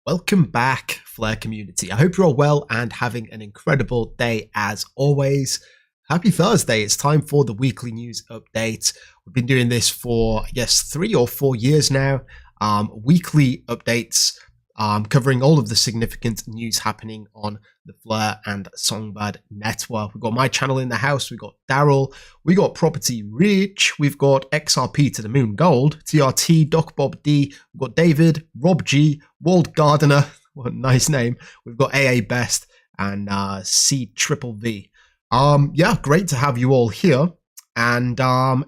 Welcome back, Flare community. I hope you're all well and having an incredible day as always. Happy Thursday. It's time for the weekly news update. We've been doing this for, I guess, 3 or 4 years now. Weekly updates covering all of the significant news happening on the Flare and Songbird network. We've got my channel in the house. We've got Daryl. We got Property Rich. We've got XRP to the Moon Gold, TRT, Doc Bob D. We've got David, Rob G, Wald Gardner. What a nice name. We've got AA Best and C Triple V. Yeah, great to have you all here. And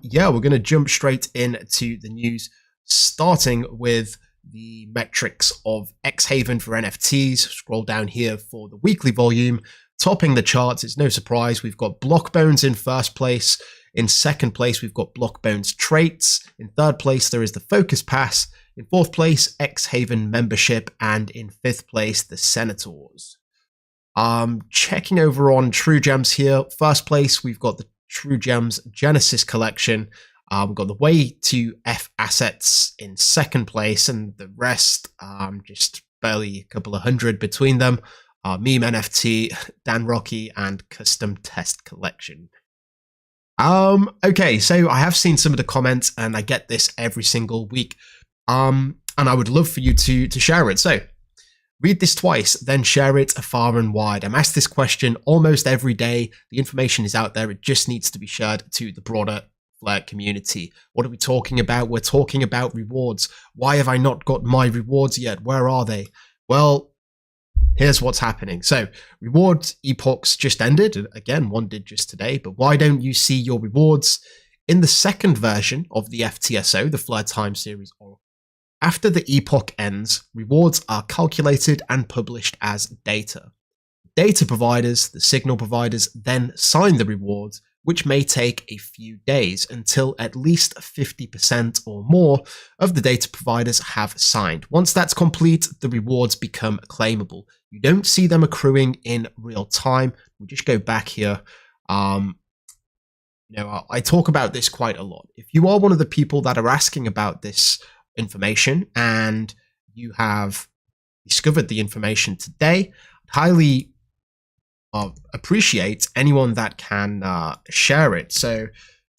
yeah, we're going to jump straight into the news, starting with the metrics of xHaven for NFTs. Scroll down here for the weekly volume. Topping the charts, it's no surprise, we've got Block Bonez in first place. In second place, we've got Block Bonez Traits. In third place, there is the Focus Pass. In fourth place, xHaven Membership. And in fifth place, the Senators. Checking over on True Gems here. First place, we've got the True Gems Genesis Collection. We've got the Way to F assets in second place, and the rest, just barely a couple of hundred between them. Meme NFT, Dan Rocky, and Custom Test Collection. Okay, so I have seen some of the comments, and I get this every single week. And I would love for you to share it. So read this twice, then share it far and wide. I'm asked this question almost every day. The information is out there. It just needs to be shared to the broader Flare community. What are we talking about? We're talking about rewards. Why have I not got my rewards yet? Where are they? Well, here's what's happening. So rewards epochs just ended. Again, one did just today, but why don't you see your rewards in the second version of the FTSO, the Flare Time Series Oracle? After the epoch ends, rewards are calculated and published as data. Data providers, the signal providers, then sign the rewards, which may take a few days until at least 50% or more of the data providers have signed. Once that's complete, the rewards become claimable. You don't see them accruing in real time. We just go back here. I talk about this quite a lot. If you are one of the people that are asking about this information and you have discovered the information today, I'd highly appreciate anyone that can share it so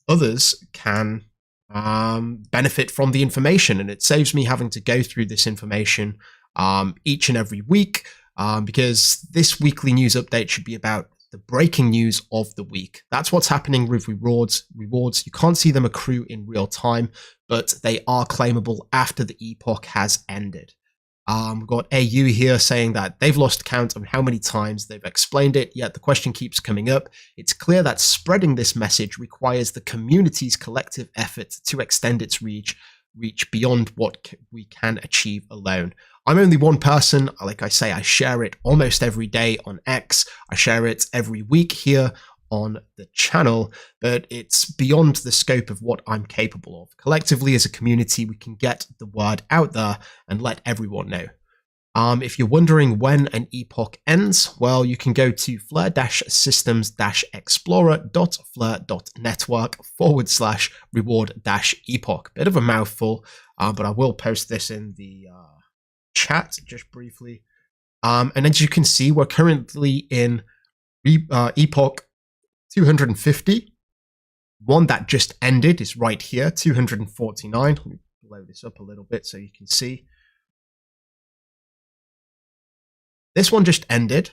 others can benefit from the information, and it saves me having to go through this information each and every week, because this weekly news update should be about the breaking news of the week. That's what's happening with rewards. You can't see them accrue in real time, but they are claimable after the epoch has ended. We've got AU here saying that they've lost count of how many times they've explained it, yet the question keeps coming up. It's clear that spreading this message requires the community's collective effort to extend its reach beyond what we can achieve alone. I'm only one person. Like I say, I share it almost every day on X. I share it every week here on the channel, but it's beyond the scope of what I'm capable of. Collectively as a community, we can get the word out there and let everyone know. If you're wondering when an epoch ends, well, you can go to flare-systems-explorer.flare.network/reward-epoch. Bit of a mouthful, but I will post this in the chat just briefly. And as you can see, we're currently in epoch 250. One that just ended is right here, 249. Let me blow this up a little bit so you can see. This one just ended.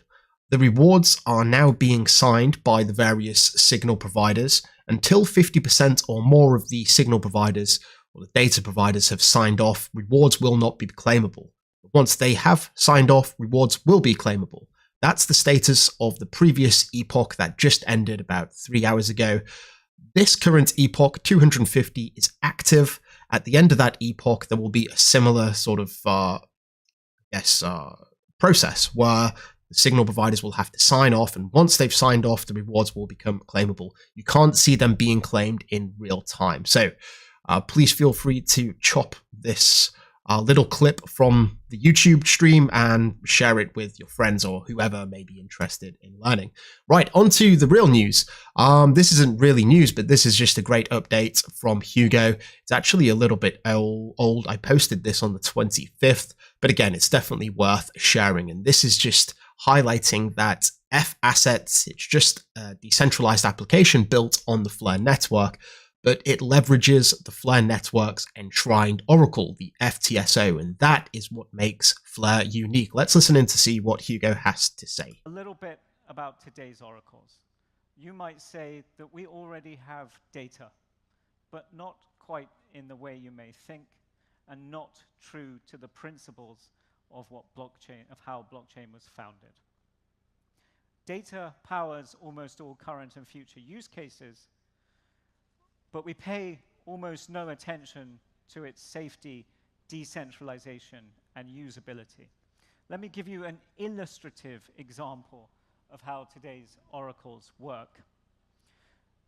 The rewards are now being signed by the various signal providers. Until 50% or more of the signal providers or the data providers have signed off, rewards will not be claimable. But once they have signed off, rewards will be claimable. That's the status of the previous epoch that just ended about 3 hours ago. This current epoch, 250, is active. At the end of that epoch, there will be a similar sort of, process where the signal providers will have to sign off, and once they've signed off, the rewards will become claimable. You can't see them being claimed in real time. So please feel free to chop this little clip from the YouTube stream and share it with your friends or whoever may be interested in learning. Right, on to the real news. This isn't really news, but this is just a great update from Hugo. It's actually a little bit old. I posted this on the 25th, but again, it's definitely worth sharing. And this is just highlighting that F Assets, it's just a decentralized application built on the Flare network, but it leverages the Flare network's enshrined oracle, the FTSO, and that is what makes Flare unique. Let's listen in to see what Hugo has to say. A little bit about today's oracles. You might say that we already have data, but not quite in the way you may think, and not true to the principles of how blockchain was founded. Data powers almost all current and future use cases, but we pay almost no attention to its safety, decentralization, and usability. Let me give you an illustrative example of how today's oracles work.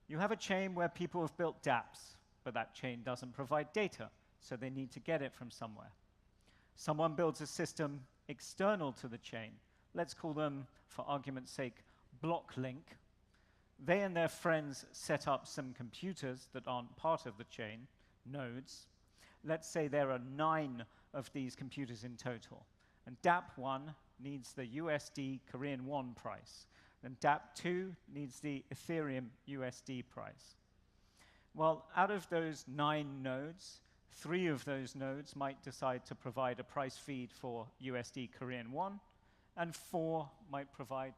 You have a chain where people have built dApps, but that chain doesn't provide data, so they need to get it from somewhere. Someone builds a system external to the chain. Let's call them, for argument's sake, BlockLink. They and their friends set up some computers that aren't part of the chain, nodes. Let's say there are 9 of these computers in total. And dApp1 needs the USD Korean won price. And dApp2 needs the Ethereum USD price. Well, out of those 9 nodes, 3 of those nodes might decide to provide a price feed for USD Korean won, and 4 might provide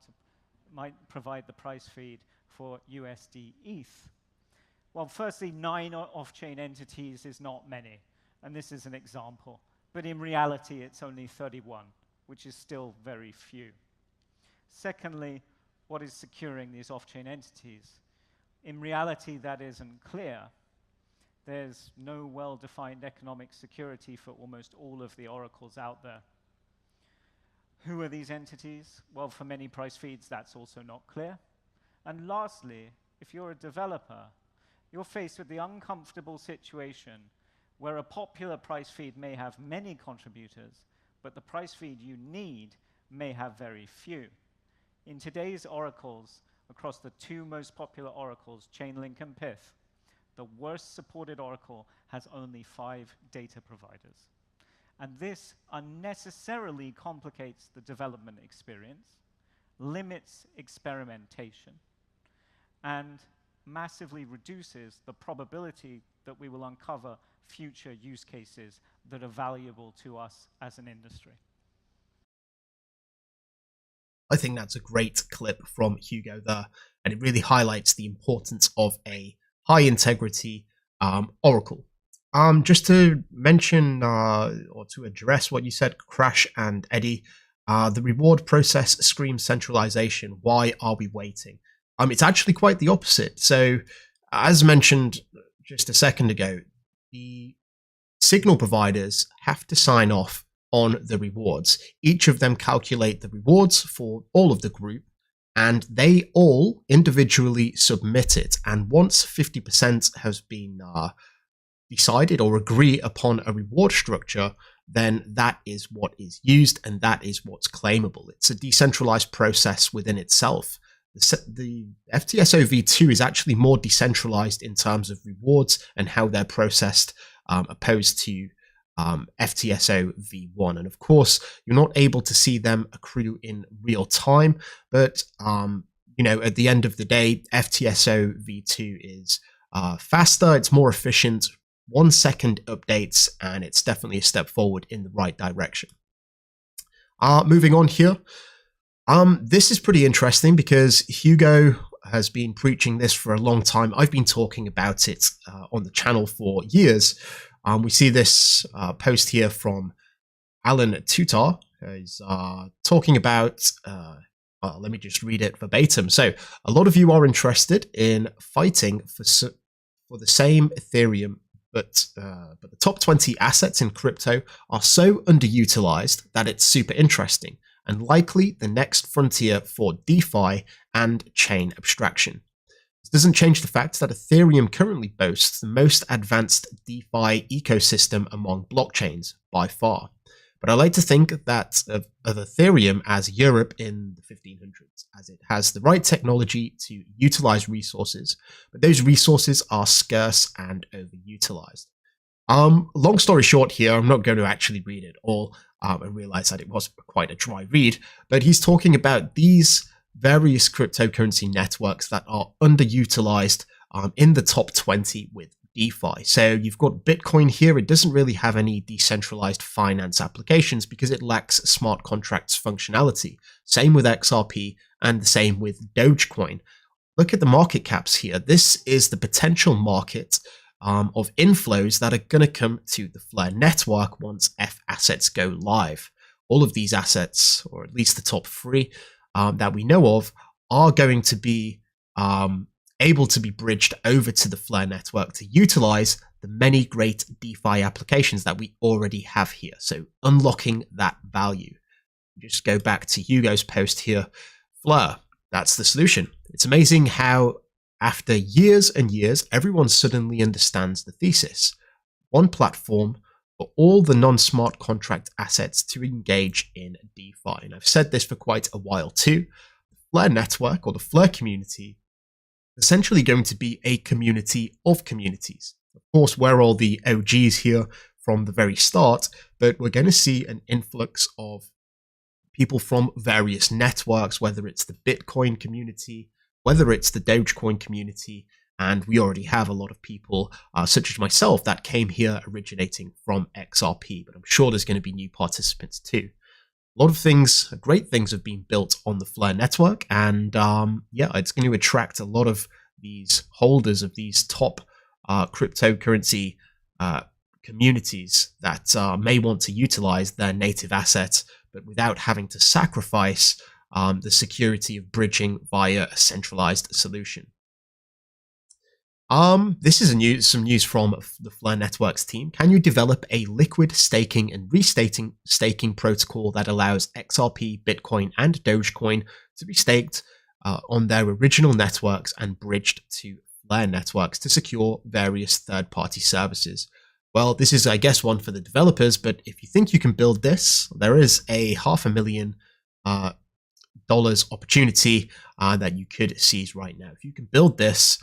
the price feed for USD ETH. Well, firstly, 9 off-chain entities is not many, and this is an example. But in reality, it's only 31, which is still very few. Secondly, what is securing these off-chain entities? In reality, that isn't clear. There's no well-defined economic security for almost all of the oracles out there. Who are these entities? Well, for many price feeds, that's also not clear. And lastly, if you're a developer, you're faced with the uncomfortable situation where a popular price feed may have many contributors, but the price feed you need may have very few. In today's oracles, across the 2 most popular oracles, Chainlink and Pyth, the worst supported oracle has only 5 data providers. And this unnecessarily complicates the development experience, limits experimentation, and massively reduces the probability that we will uncover future use cases that are valuable to us as an industry. I think that's a great clip from Hugo there, and it really highlights the importance of a high integrity oracle. Just to mention or to address what you said, Crash and Eddie, the reward process screams centralization. Why are we waiting? It's actually quite the opposite. So, as mentioned just a second ago, the signal providers have to sign off on the rewards. Each of them calculate the rewards for all of the group, and they all individually submit it. And once 50% has been decided or agree upon a reward structure, then that is what is used and that is what's claimable. It's a decentralized process within itself. The FTSO v2 is actually more decentralized in terms of rewards and how they're processed, opposed to FTSO v1. And of course, you're not able to see them accrue in real time, but at the end of the day, FTSO v2 is faster, it's more efficient, 1 second updates, and it's definitely a step forward in the right direction. Moving on here. This is pretty interesting because Hugo has been preaching this for a long time. I've been talking about it on the channel for years. We see this post here from Alan Tutar, who's talking about, let me just read it verbatim. So, a lot of you are interested in fighting for the same Ethereum, but the top 20 assets in crypto are so underutilized that it's super interesting and likely the next frontier for DeFi and chain abstraction. This doesn't change the fact that Ethereum currently boasts the most advanced DeFi ecosystem among blockchains by far. But I like to think that of Ethereum as Europe in the 1500s, as it has the right technology to utilize resources, but those resources are scarce and overutilized. Long story short here, I'm not going to actually read it all. I realize that it was quite a dry read, but he's talking about these various cryptocurrency networks that are underutilized in the top 20 with DeFi. So you've got Bitcoin here. It doesn't really have any decentralized finance applications because it lacks smart contracts functionality. Same with XRP and the same with Dogecoin. Look at the market caps here. This is the potential market of inflows that are going to come to the Flare network once F assets go live. All of these assets, or at least the top three that we know of, are going to be able to be bridged over to the Flare network to utilize the many great DeFi applications that we already have here. So unlocking that value. Just go back to Hugo's post here. Flare, that's the solution. It's amazing how after years and years, everyone suddenly understands the thesis. One platform for all the non-smart contract assets to engage in DeFi. And I've said this for quite a while too. The Flare network, or the Flare community, essentially going to be a community of communities. Of course, we're all the OGs here from the very start, but we're going to see an influx of people from various networks, whether it's the Bitcoin community, whether it's the Dogecoin community, and we already have a lot of people, such as myself, that came here originating from XRP, but I'm sure there's going to be new participants too. A lot of things, great things have been built on the Flare network, and yeah, it's going to attract a lot of these holders of these top cryptocurrency communities that may want to utilize their native assets, but without having to sacrifice the security of bridging via a centralized solution. This is some news from the Flare Networks team. Can you develop a liquid staking and staking protocol that allows XRP, Bitcoin, and Dogecoin to be staked on their original networks and bridged to Flare Networks to secure various third-party services? Well, this is, I guess, one for the developers, but if you think you can build this, there is a $500,000 opportunity that you could seize right now. If you can build this,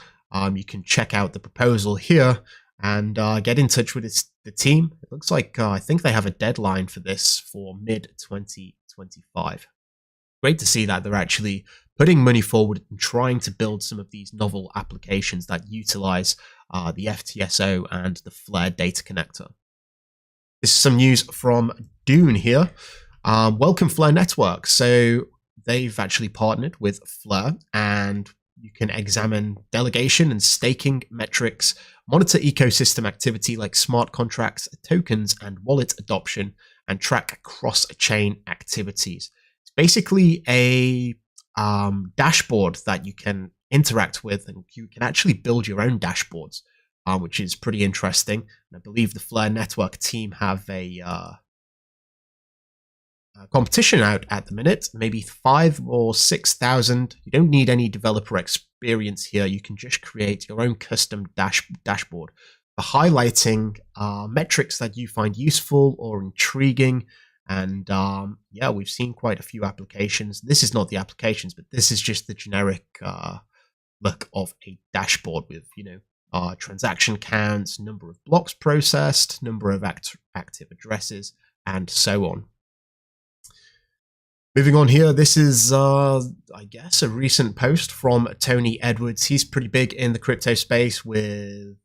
you can check out the proposal here and get in touch with the team. It looks like I think they have a deadline for this for mid-2025. Great to see that they're actually putting money forward and trying to build some of these novel applications that utilize the FTSO and the Flare data connector. This is some news from Dune here. Welcome Flare Network. So they've actually partnered with Flare, and you can examine delegation and staking metrics, monitor ecosystem activity like smart contracts, tokens, and wallet adoption, and track cross-chain activities. It's basically a dashboard that you can interact with, and you can actually build your own dashboards, which is pretty interesting. And I believe the Flare Network team have a competition out at the minute, maybe 5,000 or 6,000. You don't need any developer experience here. You can just create your own custom dashboard for highlighting metrics that you find useful or intriguing. And yeah, we've seen quite a few applications. This is not the applications, but this is just the generic look of a dashboard with, transaction counts, number of blocks processed, number of active addresses, and so on. Moving on here, this is, I guess, a recent post from Tony Edwards. He's pretty big in the crypto space with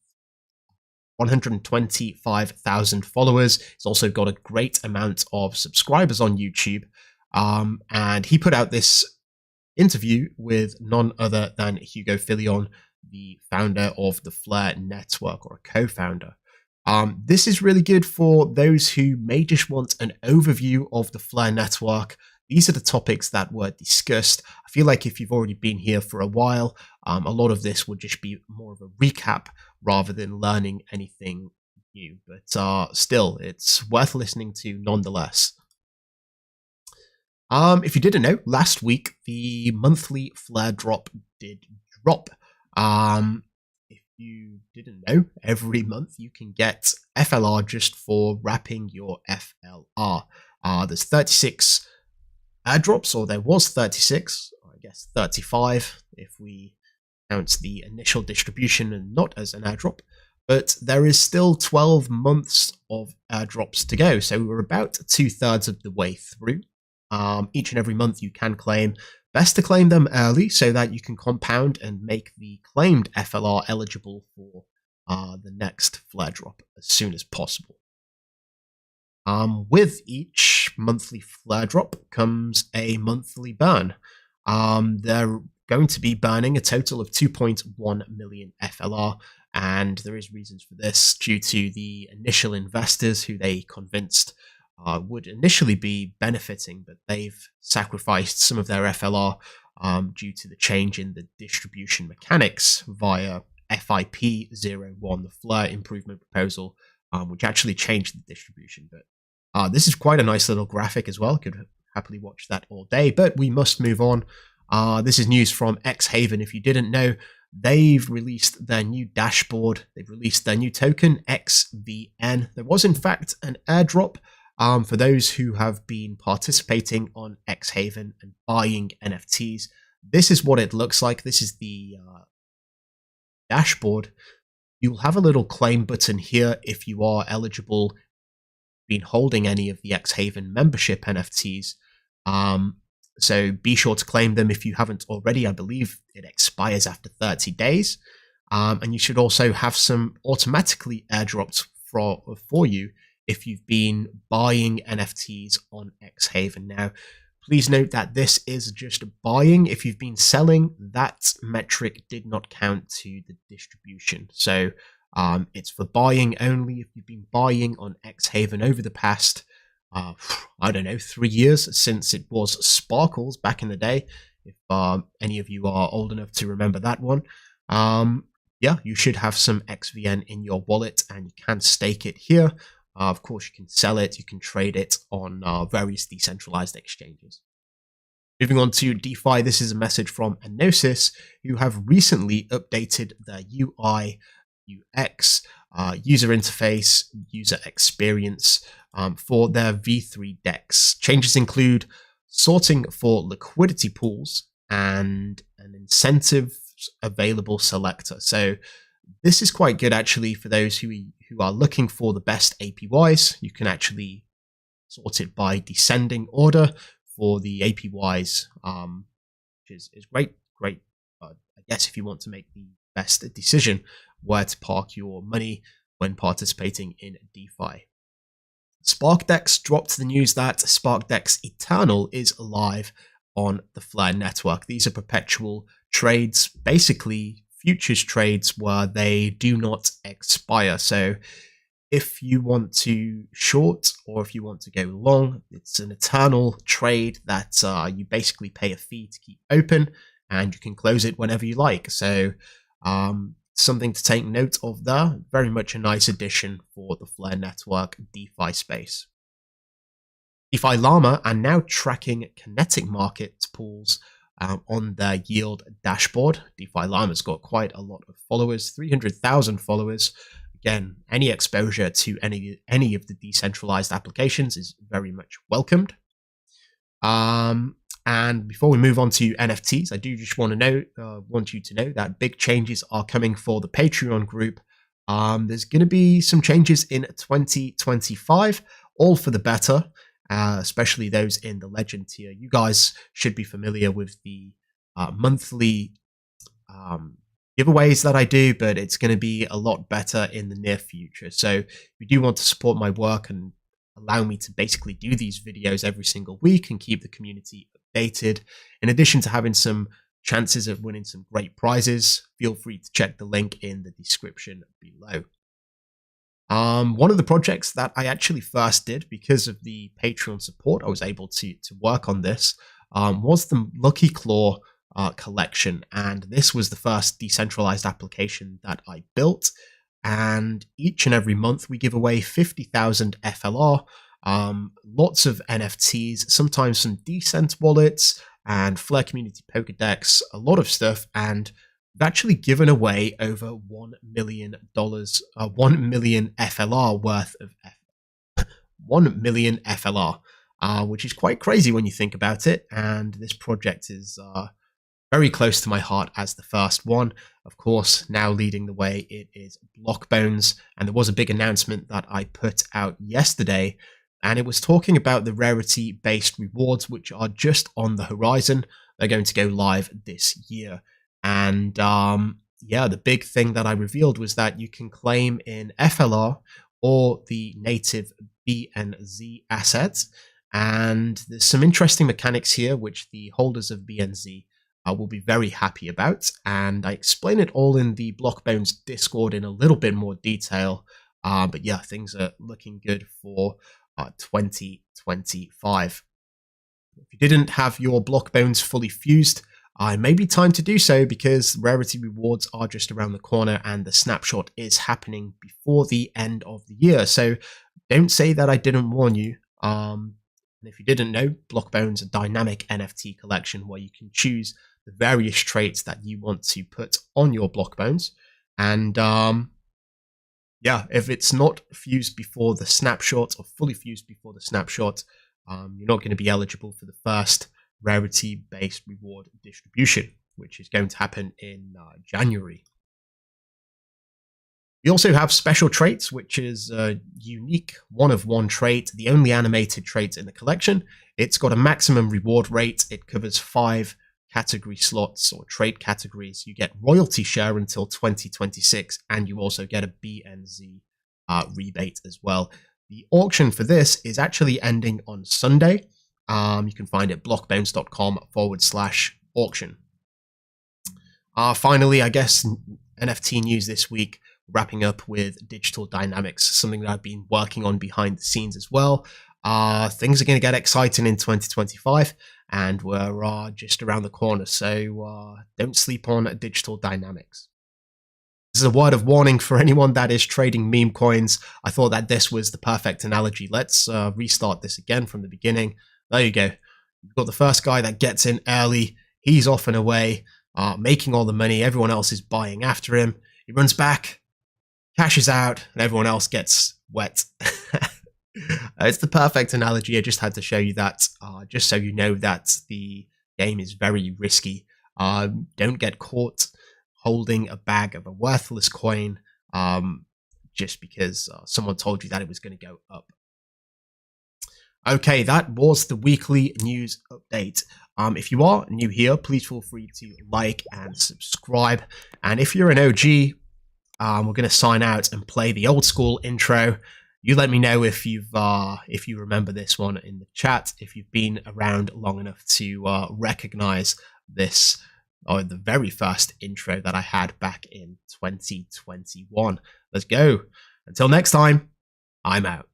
125,000 followers. He's also got a great amount of subscribers on YouTube. And he put out this interview with none other than Hugo Filion, the founder of the Flare Network, or a co-founder. This is really good for those who may just want an overview of the Flare network. These are the topics that were discussed. I feel like if you've already been here for a while, a lot of this would just be more of a recap rather than learning anything new. But still, it's worth listening to nonetheless. If you didn't know, last week the monthly Flare drop did drop. If you didn't know, every month you can get FLR just for wrapping your FLR. There's 36 airdrops, or there was 36, I guess 35 if we count the initial distribution and not as an airdrop. But there is still 12 months of airdrops to go, so we're about 2/3 of the way through. Each and every month you can claim. Best to claim them early so that you can compound and make the claimed FLR eligible for the next Flare drop as soon as possible. With each monthly Flare drop comes a monthly burn. They're going to be burning a total of 2.1 million FLR, and there is reasons for this due to the initial investors who they convinced would initially be benefiting, but they've sacrificed some of their FLR due to the change in the distribution mechanics via FIP01, the Flare improvement proposal, which actually changed the distribution. But this is quite a nice little graphic as well. Could happily watch that all day, but we must move on. This is news from xHaven. If you didn't know, they've released their new dashboard. They've released their new token, xVN. There was, in fact, an airdrop for those who have been participating on xHaven and buying NFTs. This is what it looks like. This is the dashboard. You'll have a little claim button here if you are eligible, been holding any of the xHaven membership NFTs. So be sure to claim them if you haven't already. I believe it expires after 30 days. And you should also have some automatically airdropped for you if you've been buying NFTs on xHaven. Now, please note that this is just buying. If you've been selling, that metric did not count to the distribution. So it's for buying only. If you've been buying on xHaven over the past, I don't know, 3 years since it was Sparkles back in the day, if any of you are old enough to remember that one, yeah, you should have some xVN in your wallet and you can stake it here. Of course, you can sell it, you can trade it on various decentralized exchanges. Moving on to DeFi, this is a message from Enosis, who have recently updated their UI, UX, user interface, user experience for their V3 DEX. Changes include sorting for liquidity pools and an incentive available selector. So this is quite good actually for those who are looking for the best APYs. You can actually sort it by descending order for the APYs, which is great. I guess if you want to make the best decision where to park your money when participating in DeFi. SparkDex dropped the news that SparkDex Eternal is live on the Flare network. These are perpetual trades, basically futures trades where they do not expire. So if you want to short or if you want to go long, it's an eternal trade that you basically pay a fee to keep open and you can close it whenever you like. So something to take note of there. Very much a nice addition for the Flare network DeFi space. DeFi Llama are now tracking kinetic market pools on their yield dashboard. DeFi Llama's got quite a lot of followers, 300,000 followers. Again, any exposure to any of the decentralized applications is very much welcomed. And before we move on to NFTs, I do just want you to know that big changes are coming for the Patreon group. There's going to be some changes in 2025, all for the better, especially those in the Legend tier. You guys should be familiar with the monthly giveaways that I do, but it's going to be a lot better in the near future. So if you do want to support my work and allow me to basically do these videos every single week and keep the community updated, in addition to having some chances of winning some great prizes, feel free to check the link in the description below. One of the projects that I actually first did because of the Patreon support, I was able to work on this, was the Lucky Claw collection. And this was the first decentralized application that I built. And each and every month we give away 50,000 FLR, lots of NFTs, sometimes some decent wallets and Flare Community Pokedex, a lot of stuff. And we've actually given away over $1 million, 1 million FLR worth of 1 million FLR, which is quite crazy when you think about it. And this project is very close to my heart as the first one. Of course, now leading the way, it is Block Bonez. And there was a big announcement that I put out yesterday, and it was talking about the rarity-based rewards, which are just on the horizon. They're going to go live this year. And yeah, the big thing that I revealed was that you can claim in FLR or the native BNZ assets. And there's some interesting mechanics here, which the holders of BNZ will be very happy about. And I explain it all in the Block Bonez Discord in a little bit more detail. But yeah, things are looking good for 2025. If you didn't have your Block Bonez fully fused, it may be time to do so, because rarity rewards are just around the corner and the snapshot is happening before the end of the year. So don't say that I didn't warn you. And if you didn't know, Block Bonez, a dynamic NFT collection where you can choose the various traits that you want to put on your Block Bonez. And yeah, if it's not fused before the snapshot or fully fused before the snapshot, you're not going to be eligible for the first rarity-based reward distribution, which is going to happen in January. We also have special traits, which is a unique one-of-one trait, the only animated trait in the collection. It's got a maximum reward rate. It covers 5 category slots or trait categories. You get royalty share until 2026, and you also get a BNZ rebate as well. The auction for this is actually ending on Sunday. You can find it blockbonez.com/auction. Finally, I guess NFT news this week, wrapping up with digital dynamics, something that I've been working on behind the scenes as well. Things are going to get exciting in 2025, and we're just around the corner, so don't sleep on digital dynamics. This is a word of warning for anyone that is trading meme coins. I thought that this was the perfect analogy. Let's restart this again from the beginning. There you go. You've got the first guy that gets in early. He's off and away, making all the money. Everyone else is buying after him. He runs back, cashes out, and everyone else gets wet. It's the perfect analogy. I just had to show you that, just so you know that the game is very risky. Don't get caught holding a bag of a worthless coin just because someone told you that it was going to go up. Okay, that was the weekly news update. If you are new here, please feel free to like and subscribe. And if you're an OG, we're going to sign out and play the old school intro. You let me know if you remember this one in the chat, if you've been around long enough to recognize this, or the very first intro that I had back in 2021. Let's go. Until next time, I'm out.